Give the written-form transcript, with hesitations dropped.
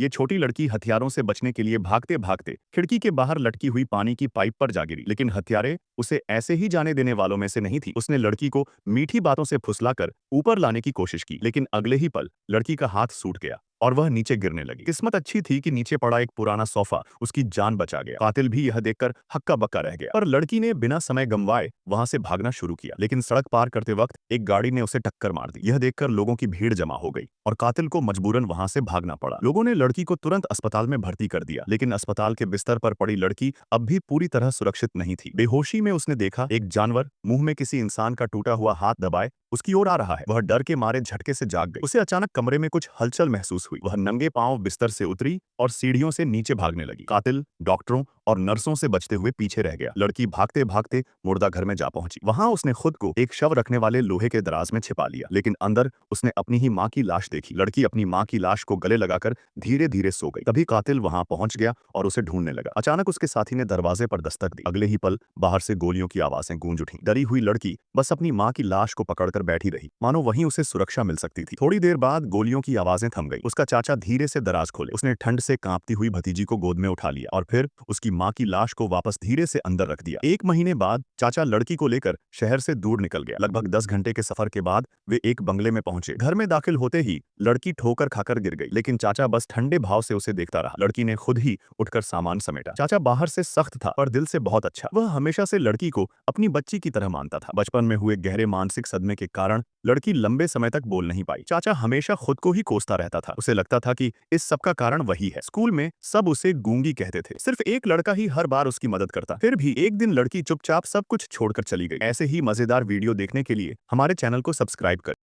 ये छोटी लड़की हथियारों से बचने के लिए भागते भागते खिड़की के बाहर लटकी हुई पानी की पाइप पर जा गिरी, लेकिन हत्यारे उसे ऐसे ही जाने देने वालों में से नहीं थी। उसने लड़की को मीठी बातों से फुसलाकर ऊपर लाने की कोशिश की, लेकिन अगले ही पल लड़की का हाथ सूट गया और वह नीचे गिरने लगी। किस्मत अच्छी थी कि नीचे पड़ा एक पुराना सोफा उसकी जान बचा गया। कातिल भी यह देखकर हक्का बक्का रह गया, पर लड़की ने बिना समय गंवाए वहां से भागना शुरू किया। लेकिन सड़क पार करते वक्त एक गाड़ी ने उसे टक्कर मार दी। यह देखकर लोगों की भीड़ जमा हो गई और कातिल को मजबूरन वहां से भागना पड़ा। लोगों ने लड़की को तुरंत अस्पताल में भर्ती कर दिया, लेकिन अस्पताल के बिस्तर पर पड़ी लड़की अब भी पूरी तरह सुरक्षित नहीं थी। बेहोशी में उसने देखा एक जानवर मुंह में किसी इंसान का टूटा हुआ हाथ दबाए उसकी ओर आ रहा है। वह डर के मारे झटके से जाग गई। उसे अचानक कमरे में कुछ हलचल महसूस हुई। वह नंगे पांव बिस्तर से उतरी और सीढ़ियों से नीचे भागने लगी। कातिल डॉक्टरों और नर्सों से बचते हुए पीछे रह गया। लड़की भागते भागते मुर्दा घर में जा पहुंची। वहां उसने खुद को एक शव रखने वाले लोहे के दराज में छिपा लिया, लेकिन अंदर उसने अपनी ही मां की लाश देखी। लड़की अपनी मां की लाश को गले लगाकर धीरे धीरे सो गई। तभी कातिल वहां पहुंच गया और उसे ढूंढने लगा। अचानक उसके साथी ने दरवाजे पर दस्तक दी। अगले ही पल बाहर से गोलियों की आवाजें गूंज उठी। डरी हुई लड़की बस अपनी मां की लाश को पकड़कर बैठी रही, मानो वहीं उसे सुरक्षा मिल सकती थी। थोड़ी देर बाद गोलियों की आवाजें थम गई। उसका चाचा धीरे से दराज खोले। उसने ठंड से कांपती हुई भतीजी को गोद में उठा लिया और फिर उसकी मां की लाश को वापस धीरे से अंदर रख दिया। 1 महीने बाद चाचा लड़की को लेकर शहर से दूर निकल गया। लगभग 10 घंटे के सफर के बाद वे एक बंगले में पहुंचे। घर में दाखिल होते ही लड़की ठोकर खाकर गिर गई, लेकिन चाचा बस ठंडे भाव से उसे देखता रहा। लड़की ने खुद ही उठकर सामान समेटा। चाचा बाहर से सख्त था पर दिल से बहुत अच्छा। वह हमेशा से लड़की को अपनी बच्ची की तरह मानता था। बचपन में हुए गहरे मानसिक सदमे के कारण लड़की लंबे समय तक बोल नहीं पाई। चाचा हमेशा खुद को ही कोसता रहता था। उसे लगता था कि इस सब का कारण वही है। स्कूल में सब उसे गूंगी कहते थे। सिर्फ एक लड़का ही हर बार उसकी मदद करता। फिर भी एक दिन लड़की चुपचाप सब कुछ छोड़कर चली गई। ऐसे ही मजेदार वीडियो देखने के लिए हमारे चैनल को सब्सक्राइब कर